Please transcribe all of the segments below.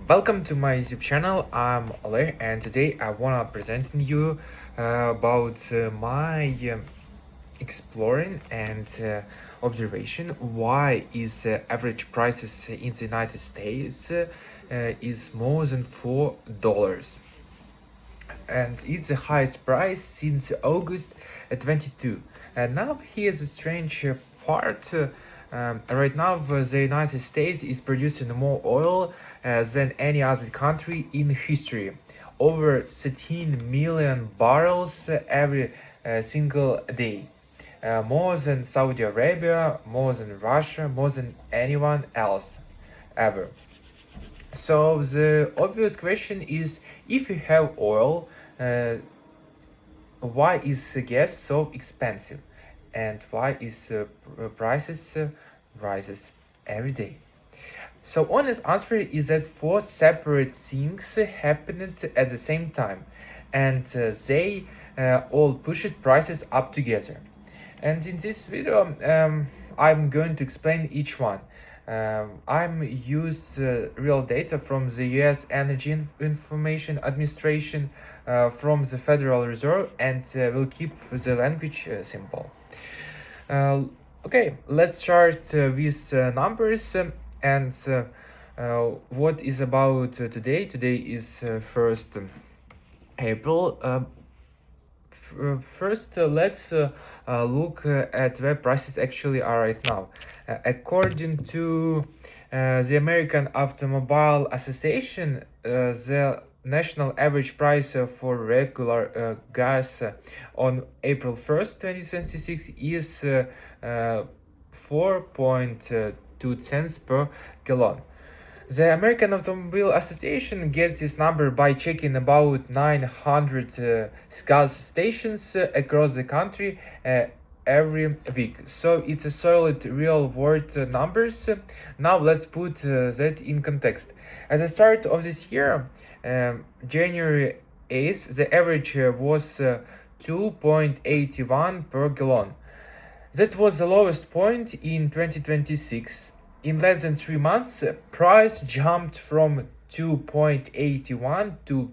Welcome to my YouTube channel. I'm Oleg, and today I wanna present you about my exploring and observation why is average prices in the United States is more than $4, and it's the highest price since August 22. And now here's a strange part. Right now, the United States is producing more oil than any other country in history. Over 13 million barrels every single day. More than Saudi Arabia, more than Russia, more than anyone else ever. So the obvious question is, if you have oil, why is gas so expensive, and why is prices rises every day? So honest answer is that four separate things happened at the same time, and they all pushed prices up together. And in this video, I'm going to explain each one. I'm use real data from the U.S. Energy Information Administration, from the Federal Reserve, and will keep the language simple. Okay, let's start with numbers, and what is about today. Today is 1st April. First, let's look at where prices actually are right now. According to the American Automobile Association, the national average price for regular gas on April 1st, 2026 is 4.2 cents per gallon. The American Automobile Association gets this number by checking about 900 gas stations across the country every week. So it's a solid real world numbers. Now let's put that in context. At the start of this year, January 8th, the average was 2.81 per gallon. That was the lowest point in 2026. In less than 3 months, price jumped from 2.81 to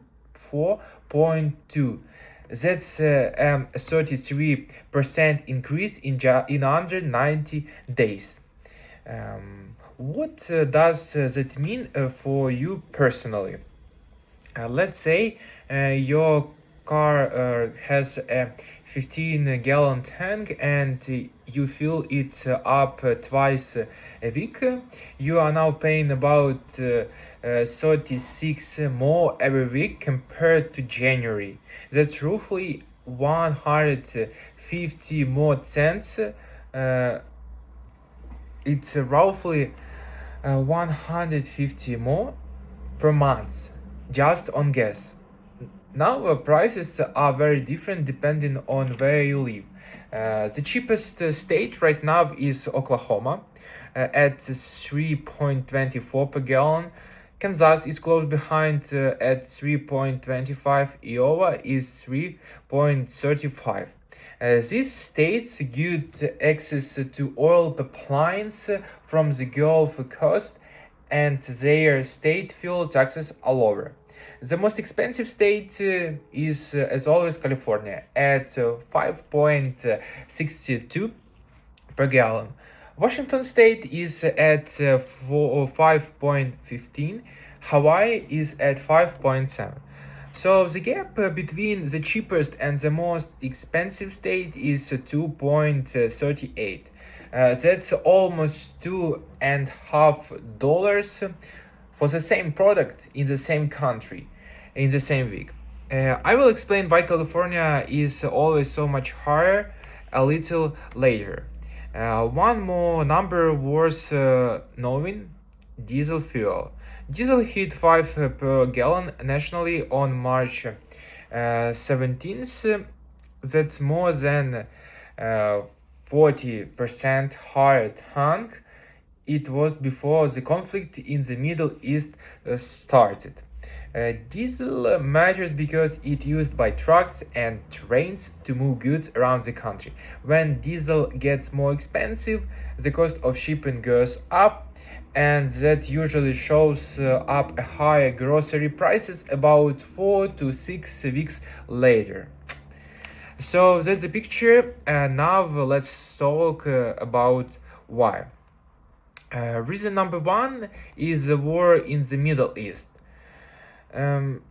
4.2. That's a 33% increase in under 90 days. What does that mean for you personally? Let's say your car has a 15-gallon tank, and you fill it up twice a week. You are now paying about 36 more every week compared to January. That's roughly 150 more cents. It's roughly 150 more per month just on gas. Now prices are very different depending on where you live. The cheapest state right now is Oklahoma at 3.24 per gallon. Kansas is close behind at 3.25. Iowa is 3.35. These states get access to oil pipelines from the Gulf Coast, and their state fuel taxes are lower. The most expensive state is, as always, California at 5.62 per gallon. Washington State is at 5.15. Hawaii is at 5.7. So the gap between the cheapest and the most expensive state is 2.38. That's almost $2.50 for the same product in the same country in the same week. I will explain why California is always so much higher a little later. One more number worth knowing: diesel fuel. Diesel hit 5 per gallon nationally on March 17th. That's more than 40% higher than it was before the conflict in the Middle East started. Diesel matters because it's used by trucks and trains to move goods around the country. When diesel gets more expensive, the cost of shipping goes up, and that usually shows up higher grocery prices about 4 to 6 weeks later. So that's the picture, and now let's talk about why. Reason number one is the war in the Middle East. Um,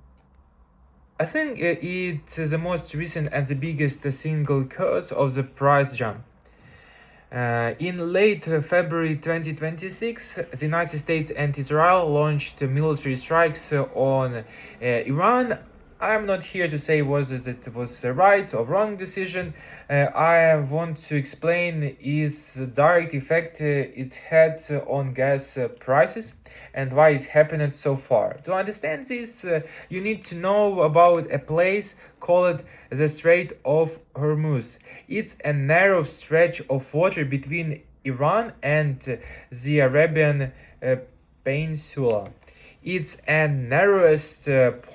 I think it's the most recent and the biggest single cause of the price jump. In late February 2026, the United States and Israel launched military strikes on Iran. I'm not here to say whether it was the right or wrong decision. I want to explain is the direct effect it had on gas prices and why it happened so far. To understand this, you need to know about a place called the Strait of Hormuz. It's a narrow stretch of water between Iran and the Arabian Peninsula. It's a narrowest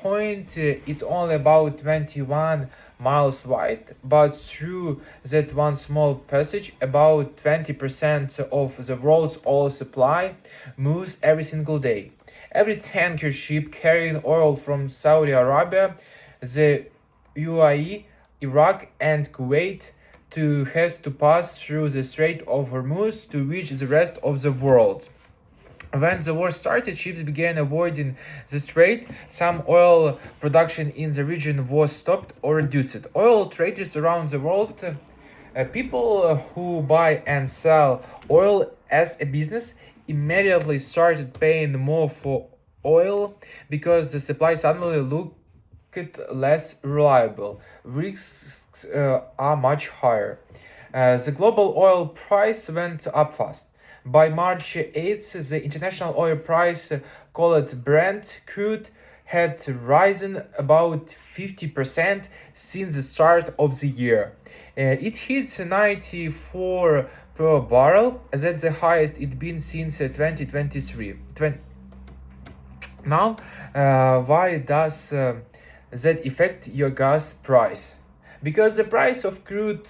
point. It's only about 21 miles wide, but through that one small passage, about 20% of the world's oil supply moves every single day. Every tanker ship carrying oil from Saudi Arabia, the UAE, Iraq, and Kuwait has to pass through the Strait of Hormuz to reach the rest of the world. When the war started, ships began avoiding the strait. Some oil production in the region was stopped or reduced. Oil traders around the world, people who buy and sell oil as a business, immediately started paying more for oil because the supply suddenly looked less reliable. Risks are much higher. The global oil price went up fast. By March 8th, the international oil price, called Brent crude, had risen about 50% since the start of the year. It hit 94 per barrel, that's the highest it's been since 2023. Now, why does that affect your gas price? Because the price of crude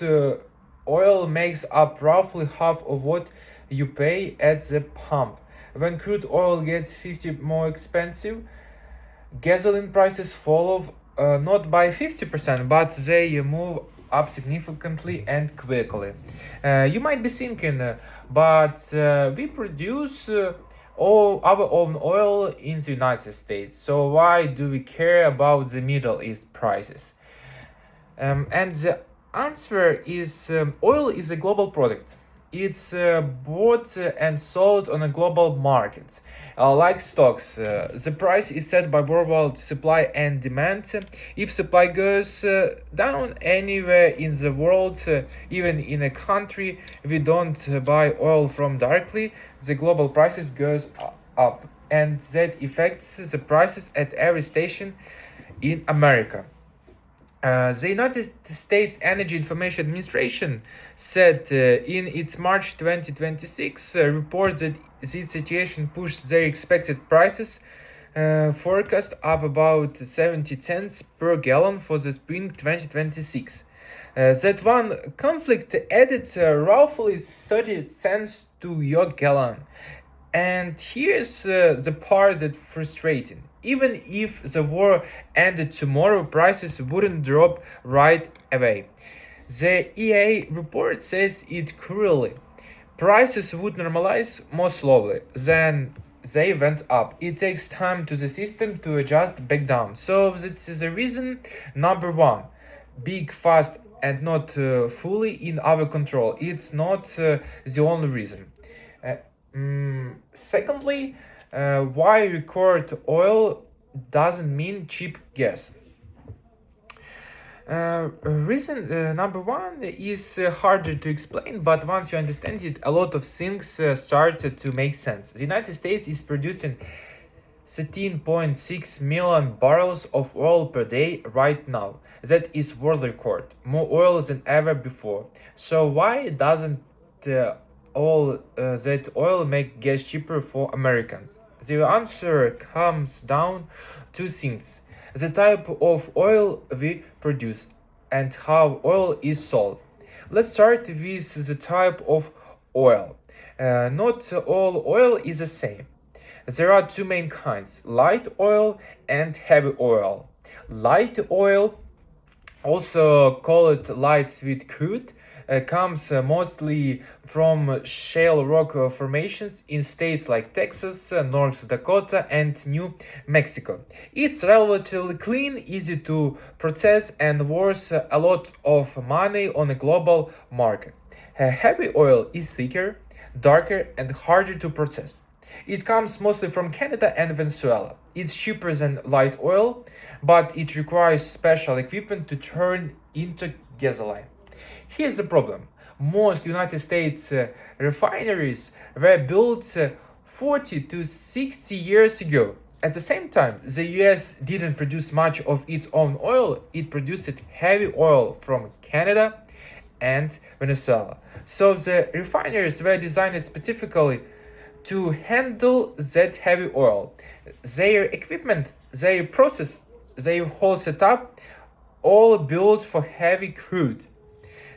oil makes up roughly half of what you pay at the pump. When crude oil gets 50 more expensive, gasoline prices follow, not by 50%, but they move up significantly and quickly. You might be thinking, but we produce all our own oil in the United States, so why do we care about the Middle East prices? And the answer is oil is a global product. It's bought and sold on a global market. Like stocks, the price is set by worldwide supply and demand. If supply goes down anywhere in the world, even in a country we don't buy oil from directly, the global prices goes up, and that affects the prices at every station in America. The United States Energy Information Administration said in its March 2026 report that this situation pushed their expected prices forecast up about 70 cents per gallon for the spring 2026. That one conflict added roughly 30 cents to your gallon. And here's the part that's frustrating. Even if the war ended tomorrow, prices wouldn't drop right away. The EA report says it cruelly. Prices would normalize more slowly than they went up. It takes time to the system to adjust back down. So this is the reason number one. Big, fast, and not fully in our control. It's not the only reason. Secondly, why record oil doesn't mean cheap gas. Reason number one is harder to explain, but once you understand it, a lot of things start to make sense. The United States is producing 13.6 million barrels of oil per day right now. That is world record, more oil than ever before. So why doesn't all that oil make gas cheaper for Americans? The answer comes down to things: the type of oil we produce and how oil is sold. Let's start with the type of oil. Not all oil is the same. There are two main kinds: light oil and heavy oil. Light oil, also called light sweet crude, comes mostly from shale rock formations in states like Texas, North Dakota, and New Mexico. It's relatively clean, easy to process, and worth a lot of money on a global market. Heavy oil is thicker, darker, and harder to process. It comes mostly from Canada and Venezuela. It's cheaper than light oil, but it requires special equipment to turn into gasoline. Here's the problem. Most United States refineries were built 40 to 60 years ago. At the same time, the US didn't produce much of its own oil. It produced heavy oil from Canada and Venezuela. So the refineries were designed specifically to handle that heavy oil. Their equipment, their process, their whole setup, all built for heavy crude.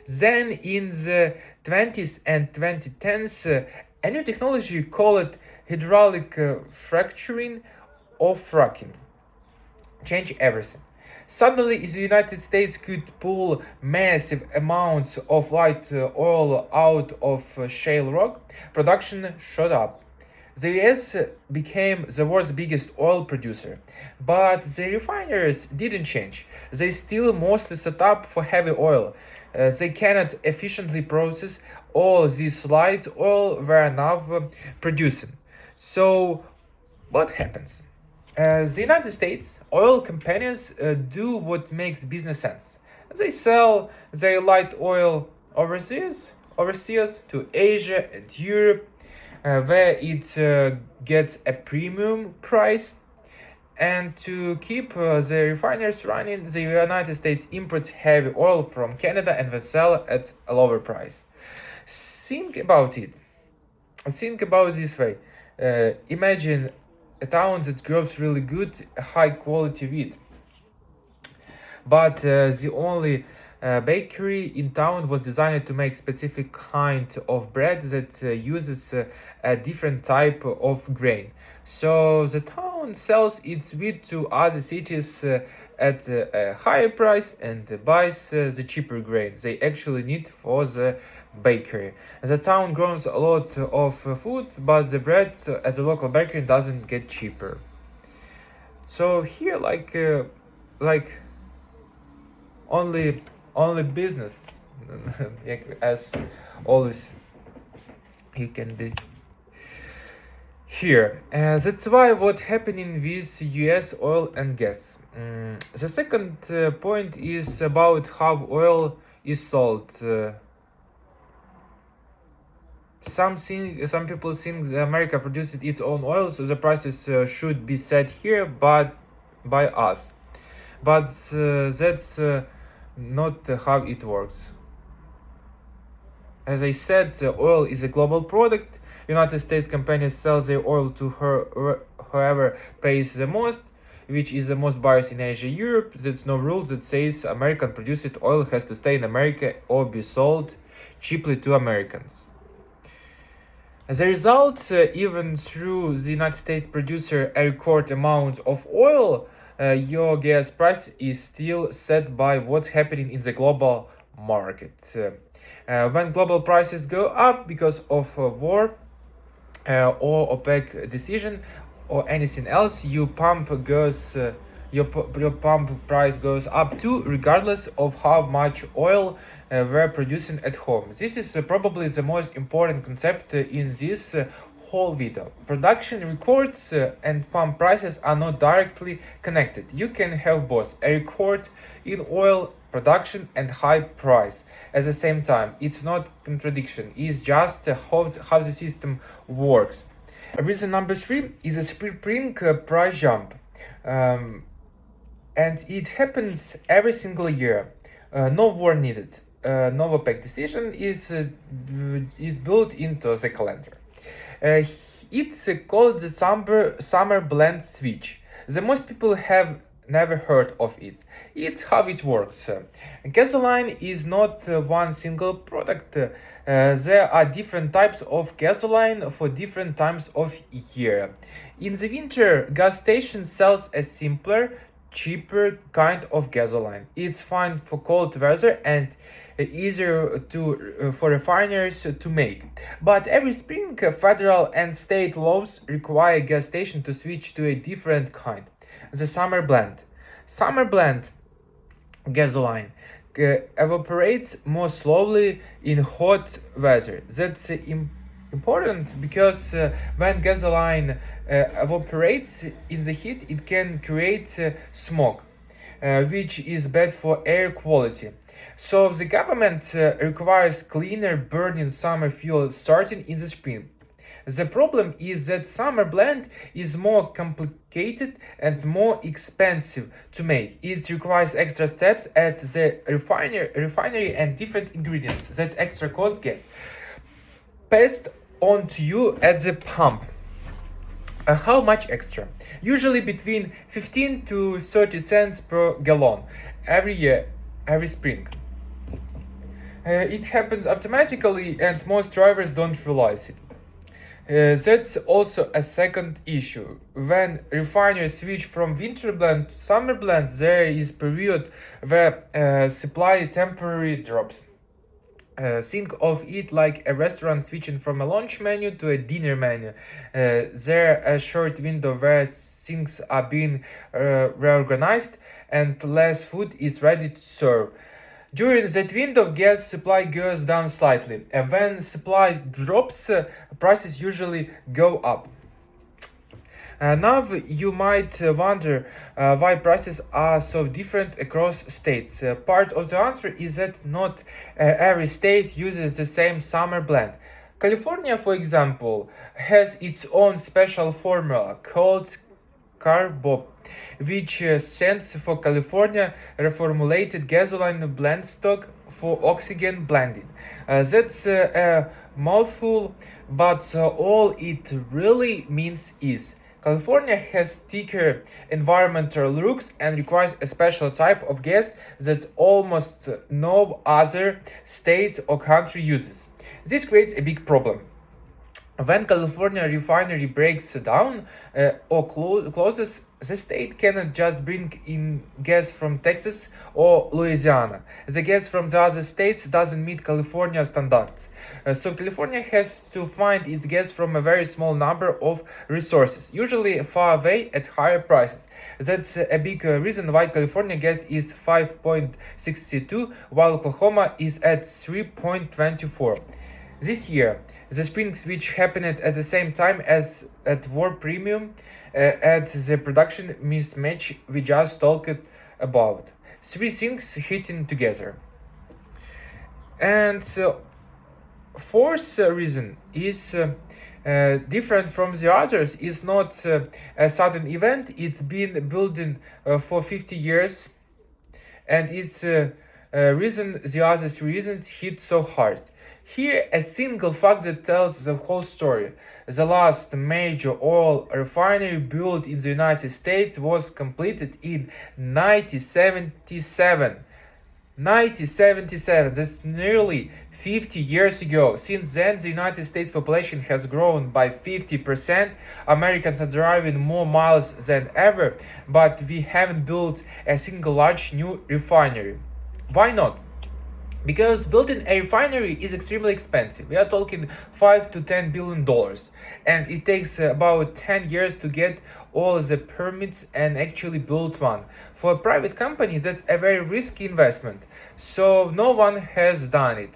Then in the 20s and 2010s, a new technology called hydraulic fracturing or fracking changed everything. Suddenly, the United States could pull massive amounts of light oil out of shale rock. Production shot up. The US became the world's biggest oil producer, but the refineries didn't change. They still mostly set up for heavy oil. They cannot efficiently process all this light oil we're now producing. So, what happens? The United States oil companies do what makes business sense. They sell their light oil overseas to Asia and Europe, where it gets a premium price. And to keep the refineries running, the United States imports heavy oil from Canada and Venezuela at a lower price. Think about it. Think about it this way. Imagine a town that grows really good, high quality wheat. But the only bakery in town was designed to make specific kind of bread that uses a different type of grain. So the town sells its wheat to other cities at a higher price and buys the cheaper grain they actually need for the bakery. The town grows a lot of food, but the bread at the local bakery doesn't get cheaper. So here, like only business as always you can be here. That's why what happening with US oil and gas. The second point is about how oil is sold. Some people think that America produces its own oil, so the prices should be set here, but by us. But that's not how it works. As I said, oil is a global product. United States companies sell their oil to whoever pays the most, which is the most buyers in Asia, Europe. There's no rule that says American produced oil has to stay in America or be sold cheaply to Americans. As a result, even through the United States producer a record amount of oil, your gas price is still set by what's happening in the global market. When global prices go up because of war or OPEC decision or anything else, your pump price goes up too, regardless of how much oil we're producing at home. This is probably the most important concept in this whole video. Production records and pump prices are not directly connected. You can have both a record in oil production and high price at the same time. It's not contradiction, it's just how the system works. Reason number 3 is a spring price jump, and it happens every single year. No war needed. No OPEC decision is built into the calendar. It's called the summer blend switch. The most people have never heard of it. It's how it works. Gasoline is not one single product. There are different types of gasoline for different times of year. In the winter, gas station sells a simpler, cheaper kind of gasoline. It's fine for cold weather and easier for refiners to make. But every spring, federal and state laws require gas station to switch to a different kind, the summer blend. Summer blend gasoline evaporates more slowly in hot weather. That's important because when gasoline evaporates in the heat, it can create smoke, which is bad for air quality. So the government requires cleaner burning summer fuel starting in the spring. The problem is that summer blend is more complicated and more expensive to make. It requires extra steps at the refinery and different ingredients that extra cost gas passed on to you at the pump. How much extra? Usually between 15 to 30 cents per gallon every year, every spring. It happens automatically and most drivers don't realize it. That's also a second issue. When refiners switch from winter blend to summer blend, there is period where supply temporarily drops. Think of it like a restaurant switching from a lunch menu to a dinner menu. There a short window where things are being reorganized and less food is ready to serve. During that window, gas supply goes down slightly, and when supply drops, prices usually go up. Now you might wonder why prices are so different across states. Part of the answer is that not every state uses the same summer blend. California, for example, has its own special formula called CARB, which stands for California Reformulated Gasoline Blend Stock for Oxygen Blending. That's a mouthful, but all it really means is California has stricter environmental rules and requires a special type of gas that almost no other state or country uses. This creates a big problem. When California refinery breaks down or closes, the state cannot just bring in gas from Texas or Louisiana. The gas from the other states doesn't meet California standards. So California has to find its gas from a very small number of resources, usually far away at higher prices. That's a big reason why California gas is 5.62 while Oklahoma is at 3.24. This year, the spring switch happened at the same time as at war premium at the production mismatch we just talked about. Three things hitting together. And fourth reason is different from the others. It's not a sudden event. It's been building for 50 years, and it's reason the other three reasons hit so hard. Here, a single fact that tells the whole story. The last major oil refinery built in the United States was completed in 1977. 1977, that's nearly 50 years ago. Since then, the United States population has grown by 50%. Americans are driving more miles than ever, but we haven't built a single large new refinery. Why not? Because building a refinery is extremely expensive. We are talking $5 to $10 billion, and it takes about 10 years to get all the permits and actually build one. For a private company, that's a very risky investment, so no one has done it.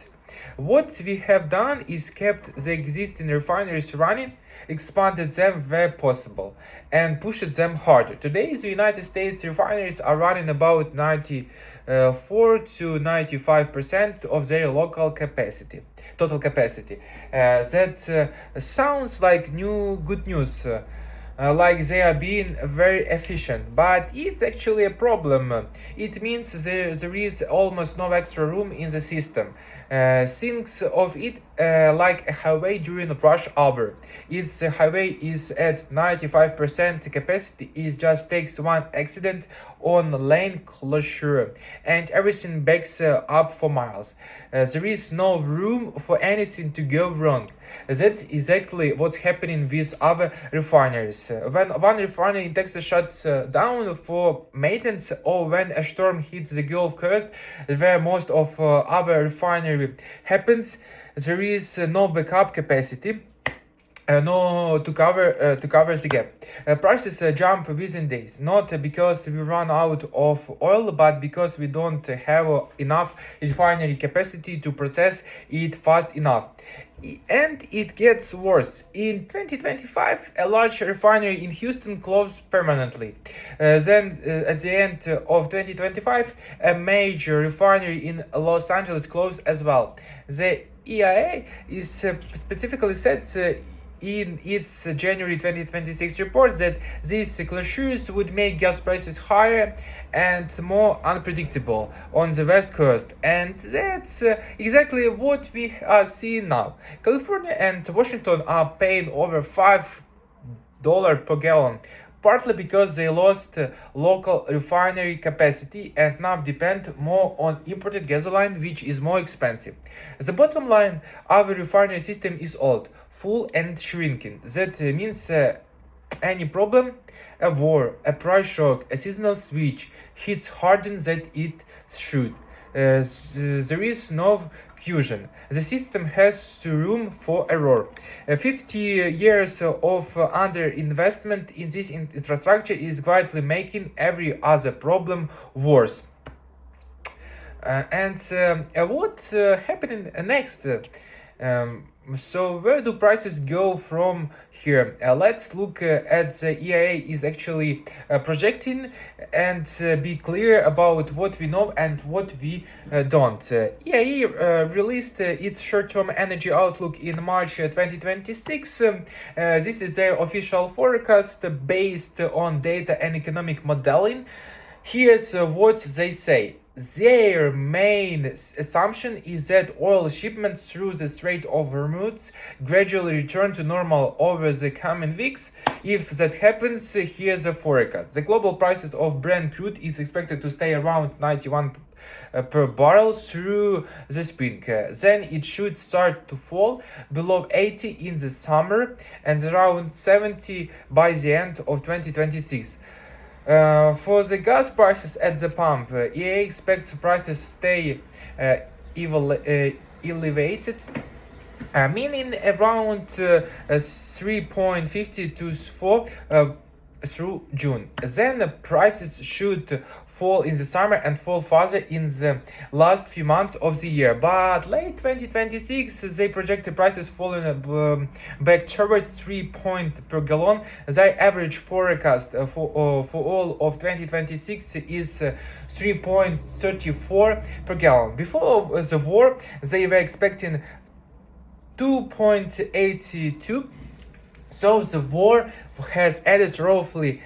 What we have done is kept the existing refineries running, expanded them where possible, and pushed them harder. Today, the United States refineries are running about 94 to 95% of their local capacity, total capacity. That sounds like good news. Like they are being very efficient, but it's actually a problem. It means there is almost no extra room in the system. Think of it like a highway during a rush hour. Its highway is at 95% capacity. It just takes one accident on lane closure and everything backs up for miles. There is no room for anything to go wrong. That's exactly what's happening with other refineries. When one refinery in Texas shuts down for maintenance, or when a storm hits the Gulf Coast, where most of other refinery happens, there is no backup capacity. No to cover the gap. Prices jump within days, not because we run out of oil, but because we don't have enough refinery capacity to process it fast enough. And it gets worse. In 2025, a large refinery in Houston closed permanently. Then, at the end of 2025, a major refinery in Los Angeles closed as well. The EIA is specifically said in its January 2026 report that these closures would make gas prices higher and more unpredictable on the West Coast, and that's exactly what we are seeing now. California and Washington are paying over $5 per gallon, partly because they lost local refinery capacity and now depend more on imported gasoline, which is more expensive. The bottom line, our refinery system is old, full and shrinking. That means any problem, a war, a price shock, a seasonal switch hits harder than it should. There is no cushion. The system has room for error. 50 years of underinvestment in this infrastructure is quietly making every other problem worse. And what happening next? So where do prices go from here? Let's look at the EIA is actually projecting and be clear about what we know and what we don't. EIA released its short-term energy outlook in March 2026. This is their official forecast based on data and economic modeling. Here's what they say. Their main assumption is that oil shipments through the Strait of Hormuz gradually return to normal over the coming weeks. If that happens, here's a forecast. The global prices of Brent crude is expected to stay around 91 per barrel through the spring. Then it should start to fall below 80 in the summer and around 70 by the end of 2026. For the gas prices at the pump, EA expects prices stay elevated, meaning around 3.50 to 4 through June. Then prices should fall in the summer and fall further in the last few months of the year. But late 2026, they project the prices falling back toward 3 points per gallon. Their average forecast for all of 2026 is 3.34 per gallon. Before the war, they were expecting 2.82. So the war has added roughly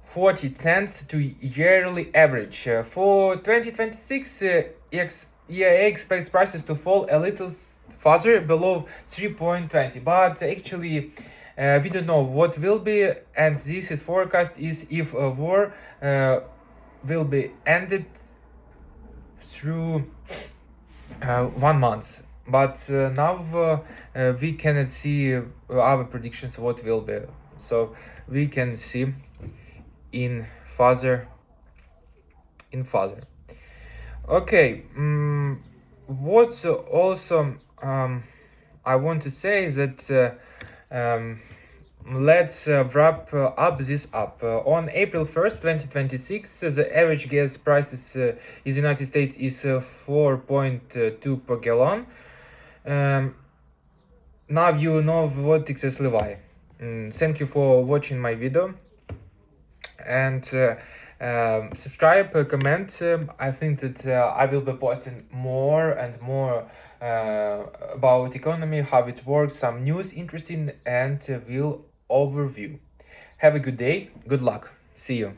40 cents to yearly average. For 2026, EIA expects prices to fall a little further below 3.20, but actually we don't know what will be, and this is forecast is if a war will be ended through 1 month. But now we cannot see our predictions what will be, so we can see in further. Okay, what's also I want to say is that let's wrap up this up. On April 1st, 2026, the average gas prices in the United States is 4.2 per gallon. Now you know what exactly why. Thank you for watching my video, and subscribe, comment. I think that I will be posting more and more about economy, how it works, some news interesting, and will overview. Have a good day, good luck, see you.